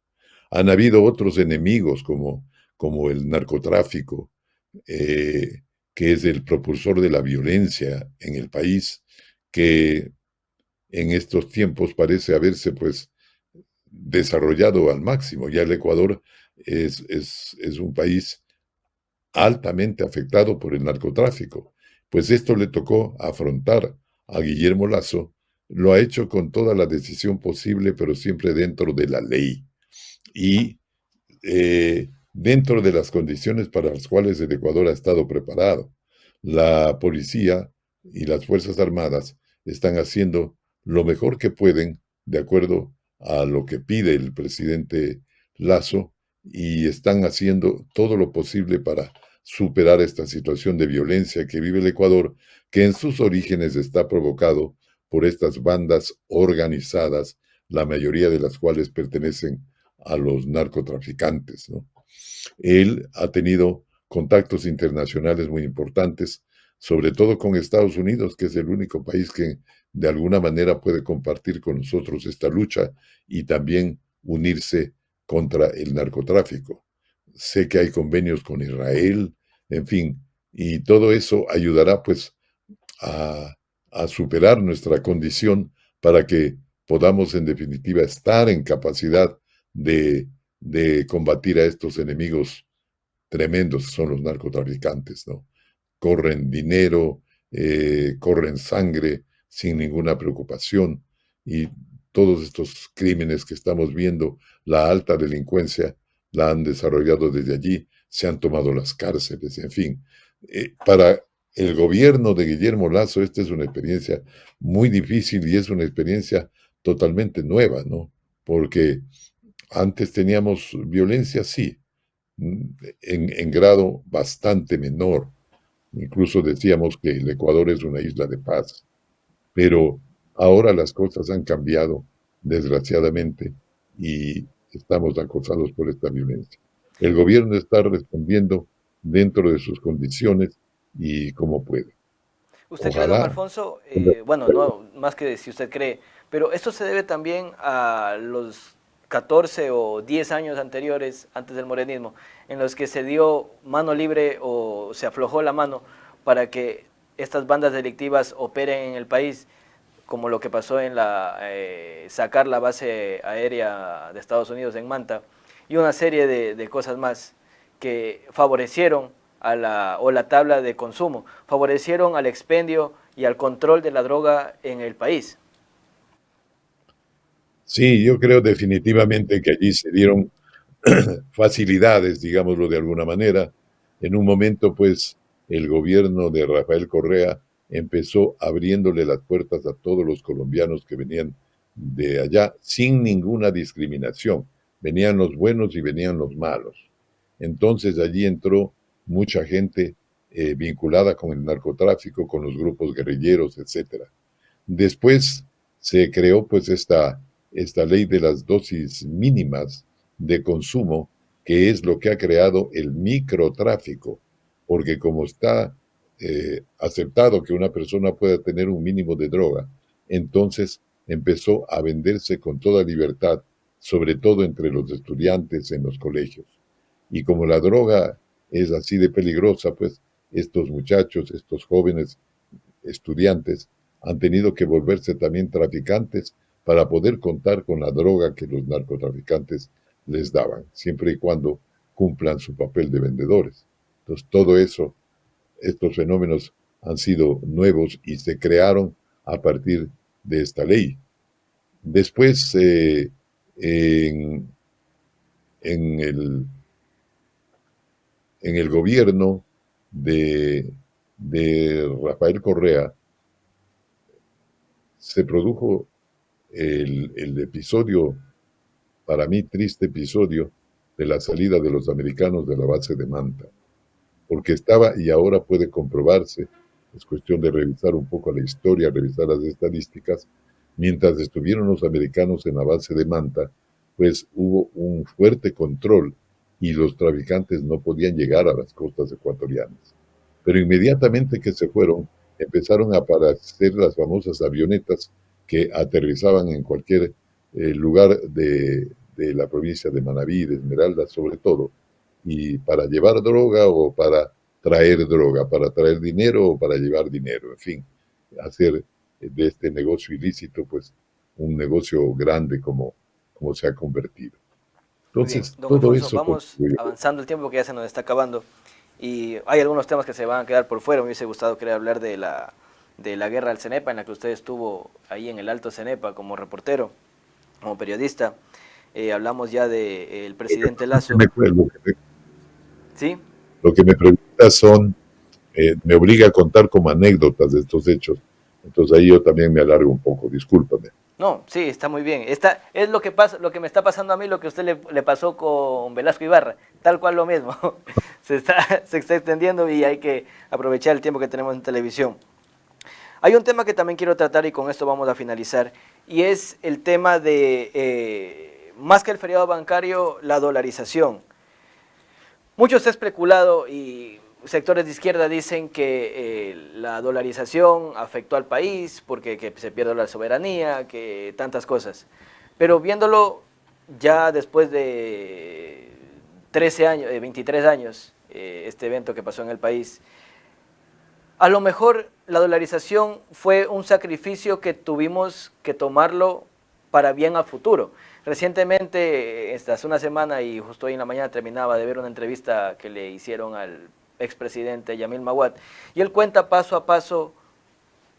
Han habido otros enemigos como el narcotráfico, eh, que es el propulsor de la violencia en el país, que en estos tiempos parece haberse pues desarrollado al máximo. Ya el Ecuador es un país altamente afectado por el narcotráfico. Pues esto le tocó afrontar a Guillermo Lasso, lo ha hecho con toda la decisión posible, pero siempre dentro de la ley. Y dentro de las condiciones para las cuales el Ecuador ha estado preparado. La policía y las Fuerzas Armadas están haciendo lo mejor que pueden de acuerdo a lo que pide el presidente Lasso y están haciendo todo lo posible para superar esta situación de violencia que vive el Ecuador, que en sus orígenes está provocado por estas bandas organizadas, la mayoría de las cuales pertenecen a los narcotraficantes, ¿no? Él ha tenido contactos internacionales muy importantes, sobre todo con Estados Unidos, que es el único país que de alguna manera puede compartir con nosotros esta lucha y también unirse contra el narcotráfico. Sé que hay convenios con Israel, en fin, y todo eso ayudará pues a, a superar nuestra condición para que podamos en definitiva estar en capacidad de, de combatir a estos enemigos tremendos que son los narcotraficantes, ¿no? Corren dinero, corren sangre sin ninguna preocupación y todos estos crímenes que estamos viendo, la alta delincuencia, la han desarrollado desde allí, se han tomado las cárceles, en fin. Para el gobierno de Guillermo Lasso, esta es una experiencia muy difícil y es una experiencia totalmente nueva, ¿no? Porque antes teníamos violencia, sí, en grado bastante menor. Incluso decíamos que el Ecuador es una isla de paz, pero ahora las cosas han cambiado, desgraciadamente, y estamos acosados por esta violencia. El gobierno está respondiendo dentro de sus condiciones y como puede. ¿Usted cree, don Ojalá. Alfonso, bueno, no más que si usted cree, pero esto se debe también a los 14 o 10 años anteriores, antes del morenismo, en los que se dio mano libre o se aflojó la mano para que estas bandas delictivas operen en el país, como lo que pasó en sacar la base aérea de Estados Unidos en Manta, y una serie de cosas más que favorecieron o la tabla de consumo, favorecieron al expendio y al control de la droga en el país. Sí, yo creo definitivamente que allí se dieron facilidades, digámoslo de alguna manera. En un momento, pues, el gobierno de Rafael Correa empezó abriéndole las puertas a todos los colombianos que venían de allá sin ninguna discriminación. Venían los buenos y venían los malos. Entonces allí entró mucha gente vinculada con el narcotráfico, con los grupos guerrilleros, etcétera. Después se creó pues esta ley de las dosis mínimas de consumo, que es lo que ha creado el microtráfico, porque como está aceptado que una persona pueda tener un mínimo de droga, entonces empezó a venderse con toda libertad, sobre todo entre los estudiantes en los colegios. Y como la droga es así de peligrosa, pues estos muchachos, estos jóvenes estudiantes han tenido que volverse también traficantes para poder contar con la droga que los narcotraficantes les daban, siempre y cuando cumplan su papel de vendedores. Entonces, todo eso, estos fenómenos han sido nuevos y se crearon a partir de esta ley. Después, en, en, el, en el gobierno de Rafael Correa, se produjo el episodio, para mí triste episodio, de la salida de los americanos de la base de Manta, porque estaba y ahora puede comprobarse, es cuestión de revisar un poco la historia, revisar las estadísticas, mientras estuvieron los americanos en la base de Manta, pues hubo un fuerte control y los traficantes no podían llegar a las costas ecuatorianas. Pero inmediatamente que se fueron, empezaron a aparecer las famosas avionetas que aterrizaban en cualquier lugar de la provincia de Manabí, de Esmeralda sobre todo, y para llevar droga o para traer droga, para traer dinero o para llevar dinero, en fin, hacer de este negocio ilícito pues un negocio grande como se ha convertido. Muy bien, Entonces, don todo Alfonso, eso vamos contribuye. avanzando el tiempo que ya se nos está acabando y hay algunos temas que se van a quedar por fuera. Me hubiese gustado querer hablar de la guerra al CENEPA, en la que usted estuvo ahí en el Alto CENEPA como reportero, como periodista. Hablamos ya del presidente Lazo, ¿sí? Lo que me preguntas son, me obliga a contar como anécdotas de estos hechos, entonces ahí yo también me alargo un poco, discúlpame. No, sí, está muy bien. Es lo que pasa, lo que me está pasando a mí, lo que a usted le pasó con Velasco Ibarra, tal cual lo mismo. Se está extendiendo y hay que aprovechar el tiempo que tenemos en televisión. Hay un tema que también quiero tratar y con esto vamos a finalizar, y es el tema de, más que el feriado bancario, la dolarización. Mucho se ha especulado y sectores de izquierda dicen que la dolarización afectó al país porque que se pierde la soberanía, que tantas cosas. Pero viéndolo ya después de 13 años, 23 años, este evento que pasó en el país, a lo mejor la dolarización fue un sacrificio que tuvimos que tomarlo para bien a futuro. Recientemente, hace una semana y justo hoy en la mañana terminaba de ver una entrevista que le hicieron al expresidente Yamil Maguad y él cuenta paso a paso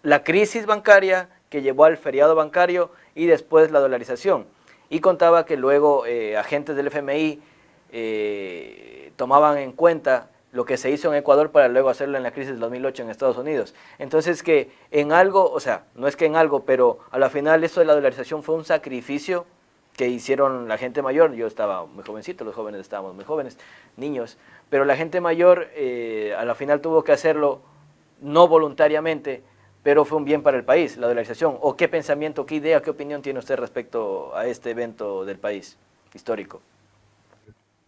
la crisis bancaria que llevó al feriado bancario y después la dolarización. Y contaba que luego agentes del FMI tomaban en cuenta lo que se hizo en Ecuador para luego hacerlo en la crisis del 2008 en Estados Unidos. Entonces que en algo, o sea, no es que en algo, pero a la final eso de la dolarización fue un sacrificio que hicieron la gente mayor. Yo estaba muy jovencito, los jóvenes estábamos muy jóvenes, niños, pero la gente mayor a la final tuvo que hacerlo no voluntariamente, pero fue un bien para el país, la dolarización. ¿O qué pensamiento, qué idea, qué opinión tiene usted respecto a este evento del país histórico?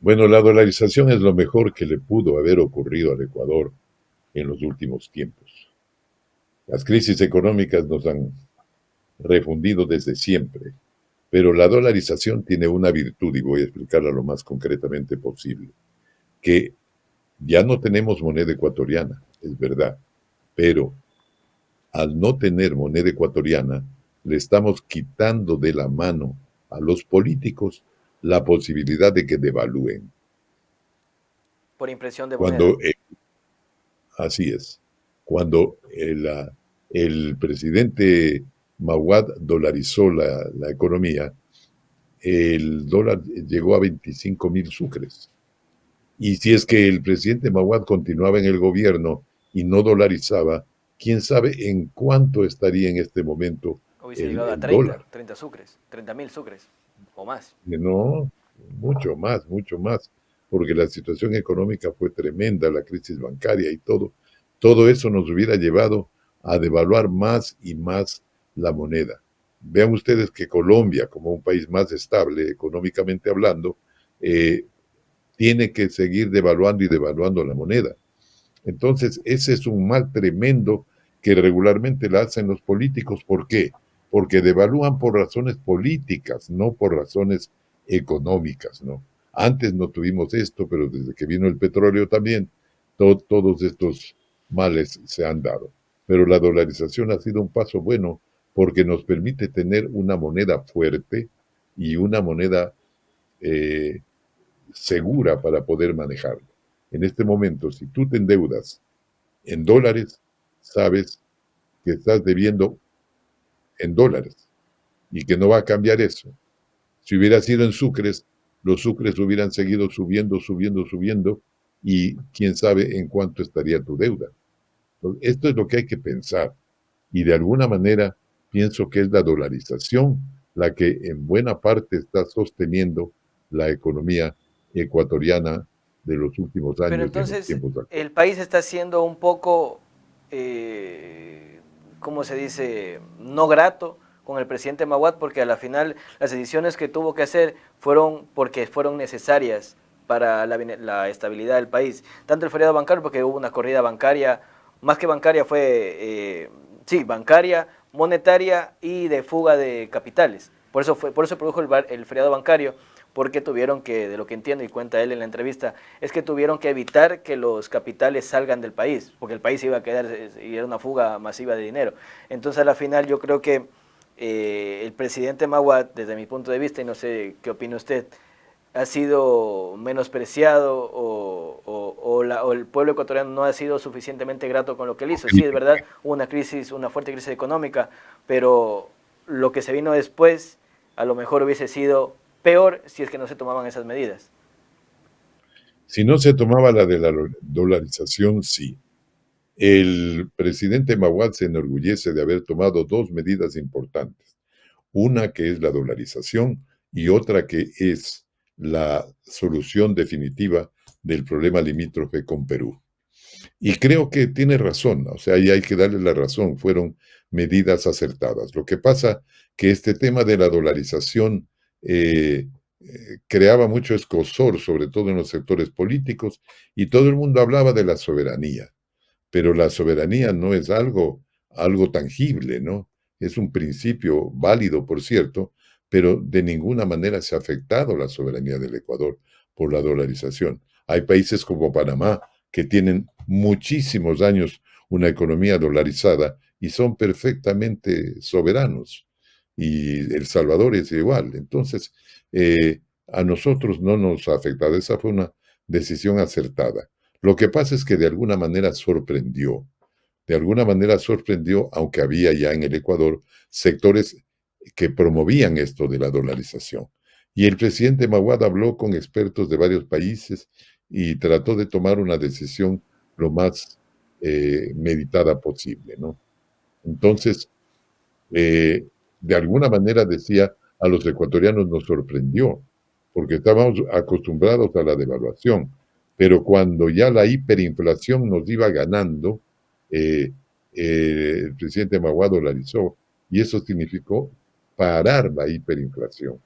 Bueno, la dolarización es lo mejor que le pudo haber ocurrido al Ecuador en los últimos tiempos. Las crisis económicas nos han refundido desde siempre, pero la dolarización tiene una virtud, y voy a explicarla lo más concretamente posible, que ya no tenemos moneda ecuatoriana, es verdad, pero al no tener moneda ecuatoriana, le estamos quitando de la mano a los políticos la posibilidad de que devalúen. Por impresión de Cuando moneda. Así es. Cuando el presidente Maguad dolarizó la economía, el dólar llegó a 25.000 sucres. Y si es que el presidente Maguad continuaba en el gobierno y no dolarizaba, quién sabe en cuánto estaría en este momento Hubiese el, llegado a el dólar. 30 sucres, 30.000 sucres o más. No, mucho más, porque la situación económica fue tremenda, la crisis bancaria y todo. Todo eso nos hubiera llevado a devaluar más y más la moneda. Vean ustedes que Colombia, como un país más estable económicamente hablando, eh, tiene que seguir devaluando y devaluando la moneda. Entonces, ese es un mal tremendo que regularmente la hacen los políticos. ¿Por qué? Porque devalúan por razones políticas, no por razones económicas, ¿no? Antes no tuvimos esto, pero desde que vino el petróleo también, todos estos males se han dado. Pero la dolarización ha sido un paso bueno porque nos permite tener una moneda fuerte y una moneda eh, segura para poder manejarlo. En este momento, si tú te endeudas en dólares, sabes que estás debiendo en dólares y que no va a cambiar eso. Si hubiera sido en sucres, los sucres hubieran seguido subiendo, subiendo, subiendo y quién sabe en cuánto estaría tu deuda. Esto es lo que hay que pensar y de alguna manera pienso que es la dolarización la que en buena parte está sosteniendo la economía ecuatoriana de los últimos Pero años y en los entonces tiempos actuales. el país está siendo un poco, ¿cómo se dice?, no grato con el presidente Maguad porque a la final las decisiones que tuvo que hacer fueron porque fueron necesarias para la estabilidad del país. Tanto el feriado bancario porque hubo una corrida bancaria, más que bancaria fue, sí, bancaria, monetaria y de fuga de capitales. Por eso produjo el feriado bancario porque tuvieron que, de lo que entiendo y cuenta él en la entrevista, es que tuvieron que evitar que los capitales salgan del país, porque el país iba a quedar y era una fuga masiva de dinero. Entonces a la final yo creo que el presidente Maguad, desde mi punto de vista, y no sé qué opina usted, ha sido menospreciado o el pueblo ecuatoriano no ha sido suficientemente grato con lo que él hizo. Sí, es verdad, hubo una crisis, una fuerte crisis económica, pero lo que se vino después a lo mejor hubiese sido peor si es que no se tomaban esas medidas. Si no se tomaba la de la dolarización, sí. El presidente Maguad se enorgullece de haber tomado dos medidas importantes. Una que es la dolarización y otra que es la solución definitiva del problema limítrofe con Perú. Y creo que tiene razón, o sea, ahí hay que darle la razón, fueron medidas acertadas. Lo que pasa que este tema de la dolarización creaba mucho escozor, sobre todo en los sectores políticos, y todo el mundo hablaba de la soberanía, pero la soberanía no es algo tangible, ¿no? Es un principio válido, por cierto, pero de ninguna manera se ha afectado la soberanía del Ecuador por la dolarización. Hay países como Panamá que tienen muchísimos años una economía dolarizada y son perfectamente soberanos. Y El Salvador es igual. Entonces, a nosotros no nos ha afectado. Esa fue una decisión acertada. Lo que pasa es que de alguna manera sorprendió, aunque había ya en el Ecuador sectores que promovían esto de la dolarización. Y el presidente Maguad habló con expertos de varios países y trató de tomar una decisión lo más meditada posible, ¿no? Entonces, eh, de alguna manera decía, a los ecuatorianos nos sorprendió, porque estábamos acostumbrados a la devaluación, pero cuando ya la hiperinflación nos iba ganando, eh, el presidente Maguad dolarizó, y eso significó parar la hiperinflación.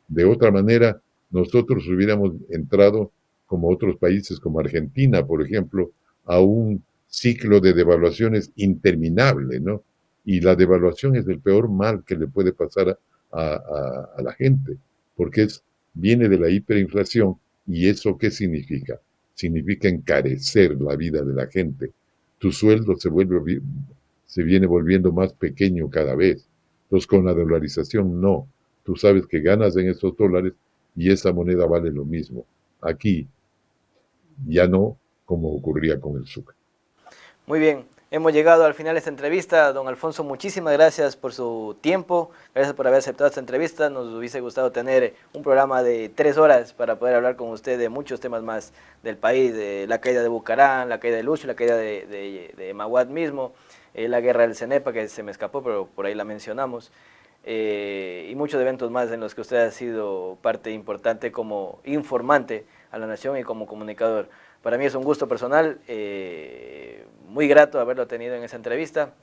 De otra manera, nosotros hubiéramos entrado, como otros países, como Argentina, por ejemplo, a un ciclo de devaluaciones interminable, ¿no? Y la devaluación es el peor mal que le puede pasar a la gente, porque viene de la hiperinflación. ¿Y eso qué significa? Significa encarecer la vida de la gente. Tu sueldo se viene volviendo más pequeño cada vez. Entonces, con la dolarización, no. Tú sabes que ganas en esos dólares y esa moneda vale lo mismo. Aquí ya no, como ocurría con el sucre. Muy bien, hemos llegado al final de esta entrevista. Don Alfonso, muchísimas gracias por su tiempo, gracias por haber aceptado esta entrevista. Nos hubiese gustado tener un programa de 3 horas para poder hablar con usted de muchos temas más del país, de la caída de Bucarán, la caída de Lucio, la caída de Maguad mismo, la guerra del Cenepa, que se me escapó, pero por ahí la mencionamos. Y muchos eventos más en los que usted ha sido parte importante como informante a la nación y como comunicador. Para mí es un gusto personal, muy grato haberlo tenido en esa entrevista,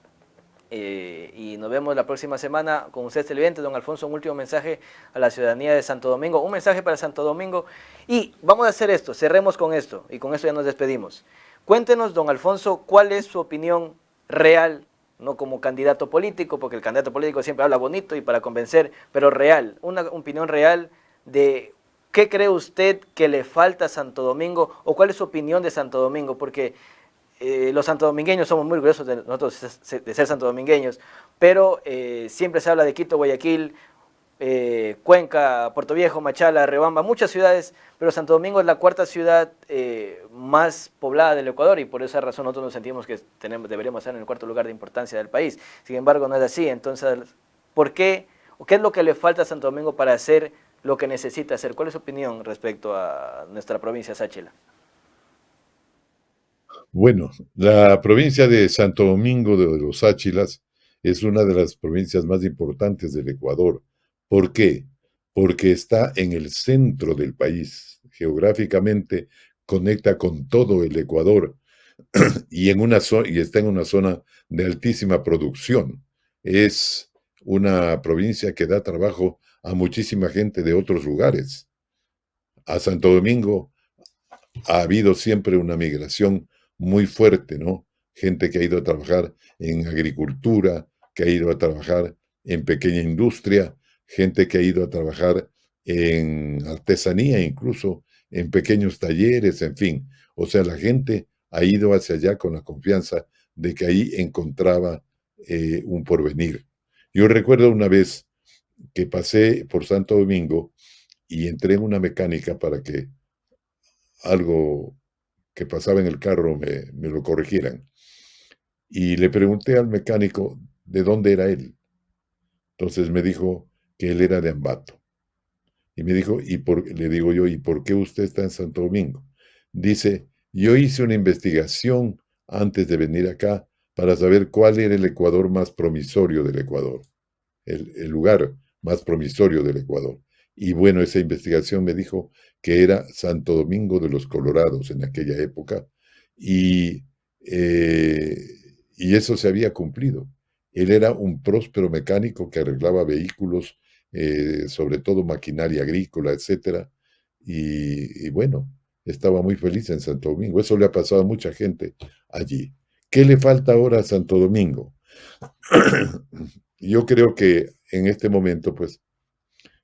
y nos vemos la próxima semana con usted televidente. Don Alfonso, un último mensaje a la ciudadanía de Santo Domingo, un mensaje para Santo Domingo, y vamos a hacer esto, cerremos con esto, y con esto ya nos despedimos. Cuéntenos, don Alfonso, cuál es su opinión real, no como candidato político, porque el candidato político siempre habla bonito y para convencer, pero real, una opinión real de qué cree usted que le falta a Santo Domingo, o cuál es su opinión de Santo Domingo, porque los santodomingueños somos muy orgullosos de nosotros de ser santodomingueños, pero siempre se habla de Quito, Guayaquil, Cuenca, Puerto Viejo, Machala, Riobamba, muchas ciudades, pero Santo Domingo es la cuarta ciudad más poblada del Ecuador, y por esa razón nosotros nos sentimos que deberíamos estar en el cuarto lugar de importancia del país. Sin embargo, no es así. Entonces, ¿por qué? ¿O qué es lo que le falta a Santo Domingo para hacer lo que necesita hacer? ¿Cuál es su opinión respecto a nuestra provincia Sáchila? Bueno, la provincia de Santo Domingo de los Áchilas es una de las provincias más importantes del Ecuador. ¿Por qué? Porque está en el centro del país. Geográficamente conecta con todo el Ecuador y, y está en una zona de altísima producción. Es una provincia que da trabajo a muchísima gente de otros lugares. A Santo Domingo ha habido siempre una migración muy fuerte, ¿no? Gente que ha ido a trabajar en agricultura, que ha ido a trabajar en pequeña industria, gente que ha ido a trabajar en artesanía, incluso en pequeños talleres, en fin. O sea, la gente ha ido hacia allá con la confianza de que ahí encontraba un porvenir. Yo recuerdo una vez que pasé por Santo Domingo y entré en una mecánica para que algo que pasaba en el carro me lo corrigieran. Y le pregunté al mecánico de dónde era él. Entonces me dijo que él era de Ambato. Y me dijo, le digo yo, ¿y por qué usted está en Santo Domingo? Dice, yo hice una investigación antes de venir acá para saber cuál era el Ecuador más promisorio del Ecuador, el lugar más promisorio del Ecuador. Y bueno, esa investigación me dijo que era Santo Domingo de los Colorados en aquella época, y, eh, y eso se había cumplido. Él era un próspero mecánico que arreglaba vehículos, sobre todo maquinaria agrícola, etcétera, y bueno, estaba muy feliz en Santo Domingo. Eso le ha pasado a mucha gente allí. ¿Qué le falta ahora a Santo Domingo? Yo creo que en este momento, pues,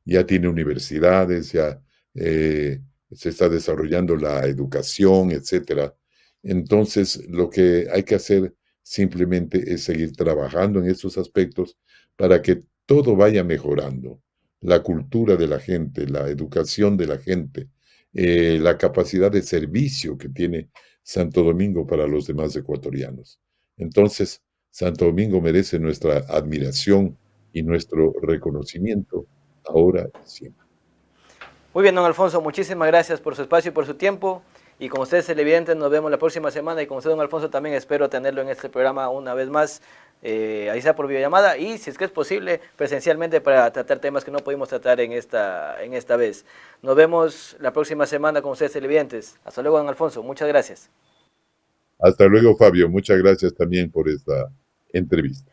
ya tiene universidades, ya se está desarrollando la educación, etcétera. Entonces, lo que hay que hacer simplemente es seguir trabajando en esos aspectos para que todo vaya mejorando. La cultura de la gente, la educación de la gente, la capacidad de servicio que tiene Santo Domingo para los demás ecuatorianos. Entonces, Santo Domingo merece nuestra admiración y nuestro reconocimiento ahora y siempre. Muy bien, don Alfonso, muchísimas gracias por su espacio y por su tiempo. Y con ustedes, televidentes, nos vemos la próxima semana. Y con usted, don Alfonso, también espero tenerlo en este programa una vez más, ahí sea por videollamada y, si es que es posible, presencialmente, para tratar temas que no pudimos tratar en esta vez. Nos vemos la próxima semana con ustedes, televidentes. Hasta luego, don Alfonso. Muchas gracias. Hasta luego, Fabio. Muchas gracias también por esta entrevista.